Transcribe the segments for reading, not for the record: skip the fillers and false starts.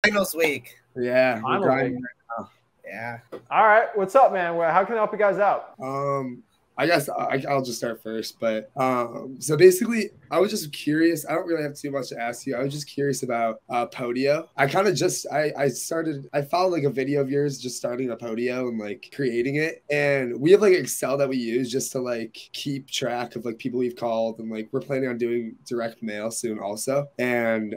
Finals week. Yeah, we're Finals grinding week. right now. Yeah. All right, what's up, man? How can I help you guys out? I guess I'll just start first. But so basically, I was just curious. I don't really have too much to ask you. I was just curious about Podio. I kind of just I followed like a video of yours just starting a Podio and like creating it. And we have like Excel that we use just to like keep track of like people we've called, and like we're planning on doing direct mail soon also. And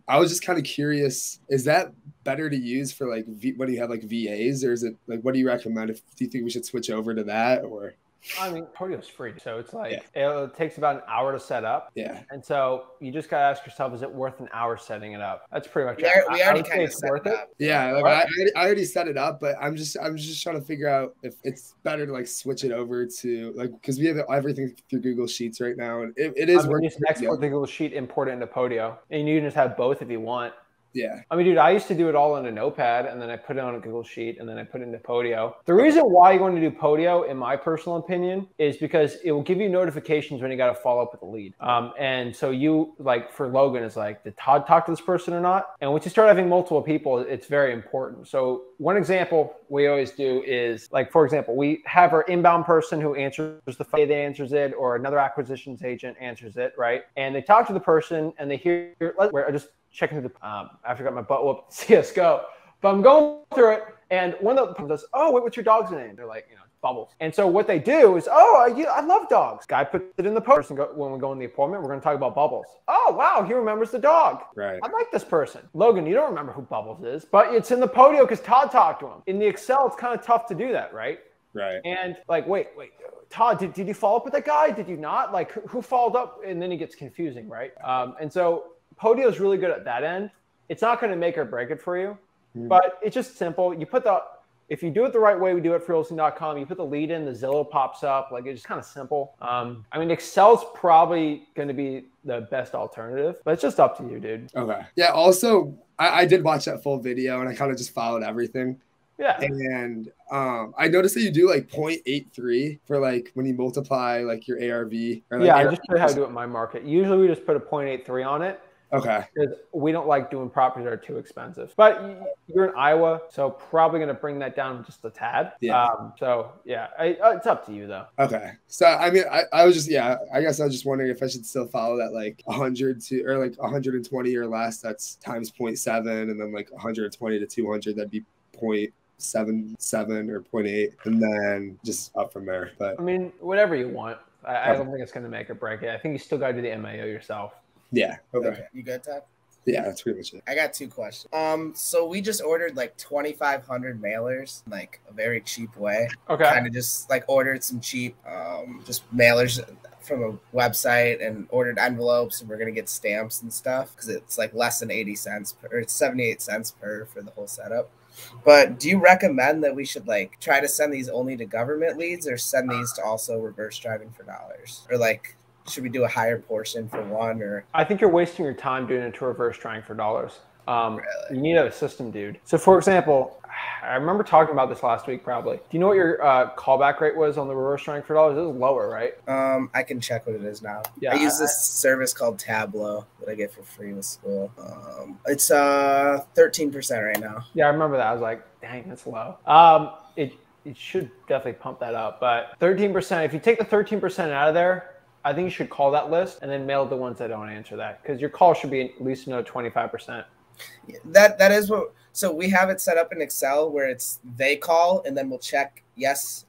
I was just kind of curious, is that better to use for like when you have like VAs, or is it like, what do you recommend? Do you think we should switch over to that, or? I mean, Podio's free, so it's like it takes about an hour to set up. Yeah. And so you just gotta ask yourself, is it worth an hour setting it up? That's pretty much it. We already kind of set it up. Yeah, like I already set it up, but I'm just trying to figure out if it's better to like switch it over to like, because we have everything through Google Sheets right now, and it is working. You just export the Google Sheet, import it into Podio, and you can just have both if you want. Yeah. I mean, dude, I used to do it all in a notepad, and then I put it on a Google Sheet, and then I put it into Podio. The reason why you want to do Podio, in my personal opinion, is because it will give you notifications when you got to follow up with a lead. And so you, like for Logan, is like, did Todd talk to this person or not? And once you start having multiple people, it's very important. So one example we always do is, like, for example, we have our inbound person who answers the phone, they answers it, or another acquisitions agent answers it, right? And they talk to the person, and they hear, where I just checking through the, after I got my butt whooped CSGO, but I'm going through it, and one of them says, oh, wait, what's your dog's name? They're like, Bubbles. And so what they do is, I love dogs. Guy puts it in the post, and when we go in the appointment, we're going to talk about Bubbles. Oh, wow, he remembers the dog. Right. I like this person. Logan, you don't remember who Bubbles is, but it's in the Podio because Todd talked to him. In the Excel, it's kind of tough to do that, right? Right. And like, wait, Todd, did you follow up with that guy? Did you not? Like, who followed up? And then it gets confusing, right? And so Podio is really good at that end. It's not going to make or break it for you, but it's just simple. You put if you do it the right way, we do it for Wholesaling.com. You put the lead in, the Zillow pops up. Like, it's just kind of simple. I mean, Excel's probably going to be the best alternative, but it's just up to you, dude. Okay. Yeah. Also, I did watch that full video, and I kind of just followed everything. Yeah. And I noticed that you do like 0.83 for like when you multiply like your ARV. Or, like, yeah, I just show you how to do it in my market. Usually we just put a 0.83 on it. Okay. Because we don't like doing properties that are too expensive. But you're in Iowa, so probably going to bring that down just a tad. Yeah. So, yeah, it's up to you, though. Okay. So, I mean, I was just, I guess I was just wondering if I should still follow that like 100 to, or like 120 or less, that's times 0.7, and then like 120 to 200, that'd be 0.77 or 0.8, and then just up from there. But I mean, whatever you want. I don't think it's going to make or break it. I think you still got to do the MAO yourself. Yeah. Okay. You good, Todd? Yeah, that's pretty much it. I got 2 questions. So we just ordered like 2,500 mailers, like a very cheap way. Okay. Kind of just like ordered some cheap, just mailers from a website, and ordered envelopes, and we're gonna get stamps and stuff because it's like less than 80 cents per, or it's 78 cents per for the whole setup. But do you recommend that we should like try to send these only to government leads, or send these to also reverse driving for dollars, or like, should we do a higher portion for one? Or I think you're wasting your time doing it to reverse trying for dollars. Really? You need to have a system, dude. So, for example, I remember talking about this last week, probably. Do you know what your callback rate was on the reverse trying for dollars? It was lower, right? I can check what it is now. Yeah, I use this service called Tableau that I get for free with school. It's 13% right now. Yeah, I remember that. I was like, dang, that's low. It should definitely pump that up. But 13%, if you take the 13% out of there, I think you should call that list and then mail the ones that don't answer that, because your call should be at least 25%. That is what. So we have it set up in Excel where it's they call, and then we'll check yes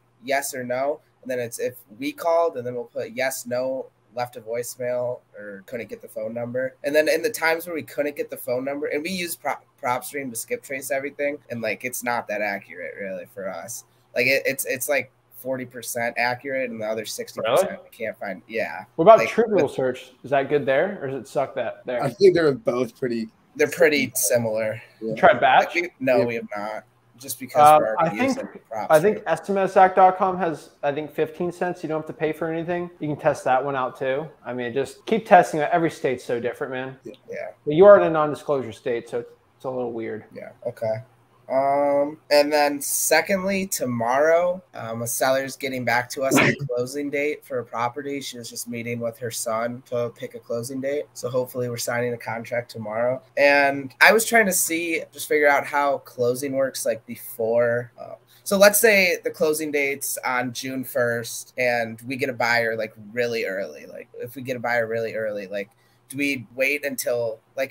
or no, and then it's if we called, and then we'll put yes, no, left a voicemail, or couldn't get the phone number. And then in the times where we couldn't get the phone number, and we use PropStream to skip trace everything, and like it's not that accurate really for us. Like it's like 40% accurate, and the other 60% really? I can't find. Yeah. What about like, True Google search? Is that good there, or does it suck that there? I think they're both pretty. They're pretty similar. You tried batch? No, we have not. Just because we're already using props. I think SMSAC.com has, 15 cents. You don't have to pay for anything. You can test that one out too. I mean, just keep testing it. Every state's so different, man. Yeah. But you are in a non-disclosure state, so it's a little weird. Yeah. Okay. And then secondly, tomorrow, a seller's getting back to us on a closing date for a property. She was just meeting with her son to pick a closing date. So hopefully we're signing a contract tomorrow. And I was trying to just figure out how closing works like before. So let's say the closing date's on June 1st and we get a buyer like really early. Like if we get a buyer really early, like do we wait until do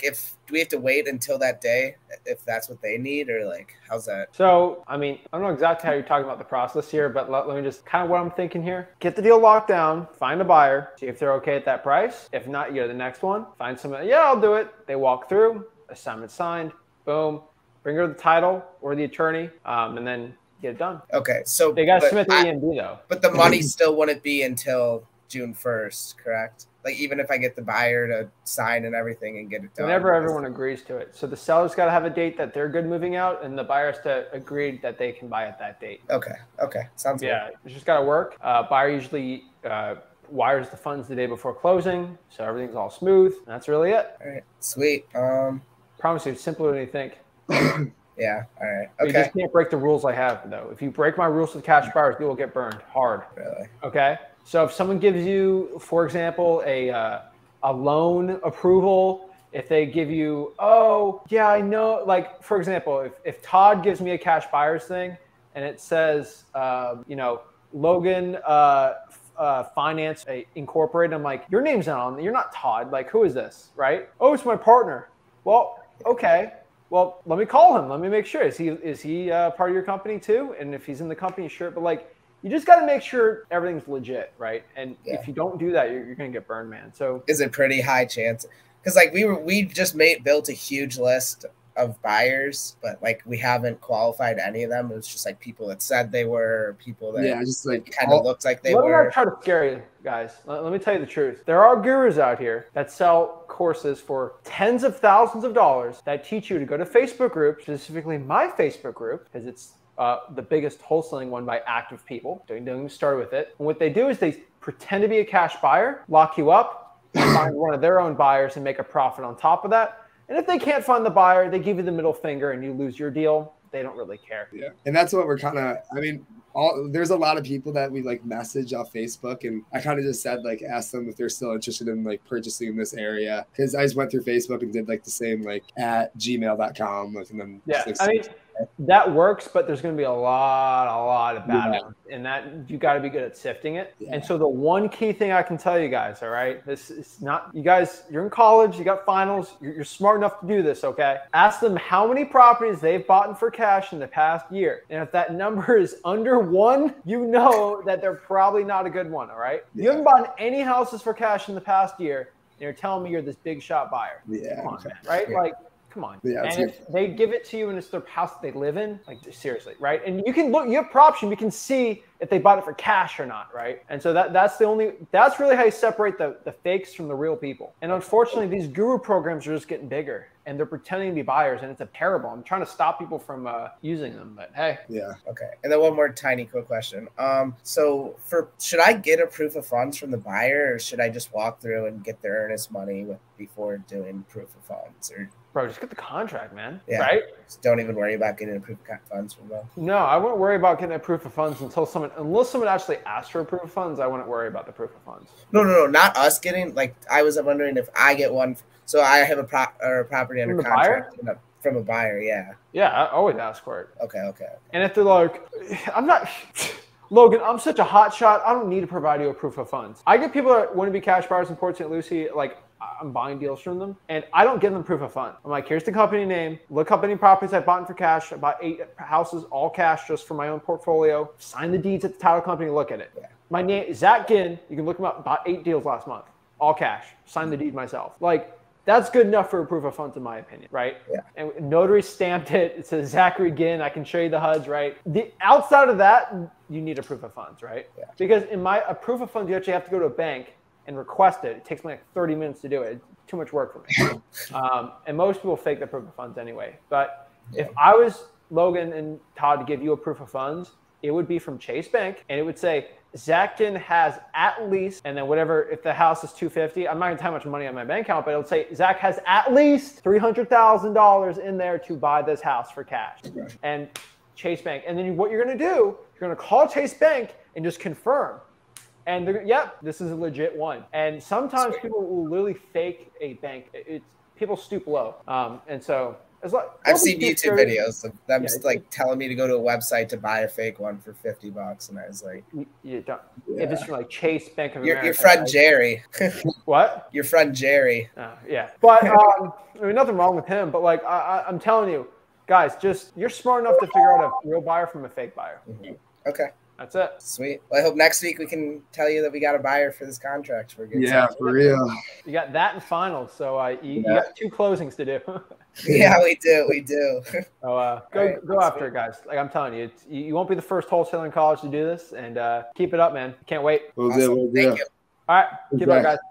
we have to wait until that day if that's what they need, or like how's that? So, I mean, I don't know exactly how you're talking about the process here, but let me just kind of what I'm thinking here. Get the deal locked down, find a buyer, see if they're okay at that price. If not, you go to the next one, find someone, yeah, I'll do it. They walk through, assignment signed, boom, bring her the title or the attorney, and then get it done. Okay, so they got to submit the EMD though. But the money still wouldn't be until June 1st, correct? Like even if I get the buyer to sign and everything and get it done. Whenever everyone agrees to it. So the seller's got to have a date that they're good moving out, and the buyer has to agree that they can buy at that date. Okay, sounds good. Yeah, it's just got to work. Buyer usually wires the funds the day before closing, so everything's all smooth. And that's really it. All right, sweet. Promise you, it's simpler than you think. Yeah, all right. Okay. You just can't break the rules I have, though. If you break my rules with cash buyers, you will get burned hard. Really? Okay? So if someone gives you, for example, a loan approval, if they give you, oh, yeah, I know, like, for example, if Todd gives me a cash buyers thing and it says, Logan Finance Incorporated, I'm like, your name's not on, you're not Todd. Like, who is this, right? Oh, it's my partner. Well, okay. Well, let me call him. Let me make sure. Is he part of your company too? And if he's in the company, sure. But like, you just got to make sure everything's legit, right? And if you don't do that, you're going to get burned, man. So is a pretty high chance because like we just built a huge list of buyers, but like we haven't qualified any of them. It was just like people that said they were, people that just like kind of looked like they were. Let me not try to scare you guys. Let me tell you the truth. There are gurus out here that sell courses for tens of thousands of dollars that teach you to go to Facebook groups, specifically my Facebook group, because it's the biggest wholesaling one by active people. Don't start with it. And what they do is they pretend to be a cash buyer, lock you up, find one of their own buyers and make a profit on top of that. And if they can't find the buyer, they give you the middle finger and you lose your deal. They don't really care. Yeah. And that's what we're kind of, I mean, there's a lot of people that we like message off Facebook, and I kind of just said, like, ask them if they're still interested in like purchasing in this area. Cause I just went through Facebook and did like the same, like at gmail.com. Like, and then I mean, that works, but there's going to be a lot of bad ones, and that you got to be good at sifting it. Yeah. And so the one key thing I can tell you guys, all right, this is not, you guys, you're in college, you got finals, you're smart enough to do this, okay? Ask them how many properties they've bought for cash in the past year. And if that number is under 1, you know that they're probably not a good one, all right? Yeah. You haven't bought any houses for cash in the past year, and you're telling me you're this big shot buyer. Yeah. Come on, man, right? Yeah. Like, come on. Yeah, and if they give it to you and it's their house that they live in, like seriously, right? And you can look, you have per option, you can see if they bought it for cash or not, right? And so that's really how you separate the fakes from the real people. And unfortunately, these guru programs are just getting bigger and they're pretending to be buyers, and it's terrible. I'm trying to stop people from using them, but hey. Yeah. Okay. And then one more tiny quick question. So should I get a proof of funds from the buyer, or should I just walk through and get their earnest money before doing proof of funds? Or bro, just get the contract, man. Yeah, right? Just don't even worry about getting a proof of funds from them. No, I wouldn't worry about getting a proof of funds unless someone actually asks for a proof of funds. I wouldn't worry about the proof of funds. No, not us getting. Like, I was wondering if I get one. So I have a property under contract from a buyer. Yeah. Yeah, I always ask for it. Okay. And if they're like, Logan, I'm such a hot shot, I don't need to provide you a proof of funds. I get people that want to be cash buyers in Port St. Lucie, like, I'm buying deals from them, and I don't give them proof of funds. I'm like, here's the company name. Look up any properties I bought for cash. I bought 8 houses, all cash, just for my own portfolio. Sign the deeds at the title company. Look at it. Yeah. My name is Zach Ginn. You can look him up. Bought 8 deals last month, all cash. Signed the deed myself. Like, that's good enough for a proof of funds, in my opinion, right? Yeah. And notary stamped it. It says Zachary Ginn. I can show you the HUDs, right? Outside of that, you need a proof of funds, right? Yeah. Because a proof of funds, you actually have to go to a bank and request it. It takes me like 30 minutes to do it. It's too much work for me. And most people fake the proof of funds anyway. But if I was Logan and Todd to give you a proof of funds, it would be from Chase Bank, and it would say Zach Ginn has at least, and then whatever, if the house is 250, I'm not gonna tell how much money on my bank account, but it'll say Zach has at least $300,000 in there to buy this house for cash. Okay. And Chase Bank. And then what you're gonna do, you're gonna call Chase Bank and just confirm. And yep, this is a legit one. And sometimes people will literally fake a bank. People stoop low. And so it's like, I've seen YouTube videos of them just like telling me to go to a website to buy a fake one for $50, and I was like, you don't. If it's from like Chase Bank of America. Your friend Jerry. What? Your friend Jerry. Yeah. But I mean, nothing wrong with him. But like I'm telling you, guys, just you're smart enough to figure out a real buyer from a fake buyer. Mm-hmm. Okay. That's it. Sweet. Well, I hope next week we can tell you that we got a buyer for this contract for a good Yeah, for real. You got that in finals, so you got 2 closings to do. Yeah, we do. So go after it, guys. Like I'm telling you, you won't be the first wholesaler in college to do this, and keep it up, man. Can't wait. We'll do. Thank you. All right, keep it up, guys.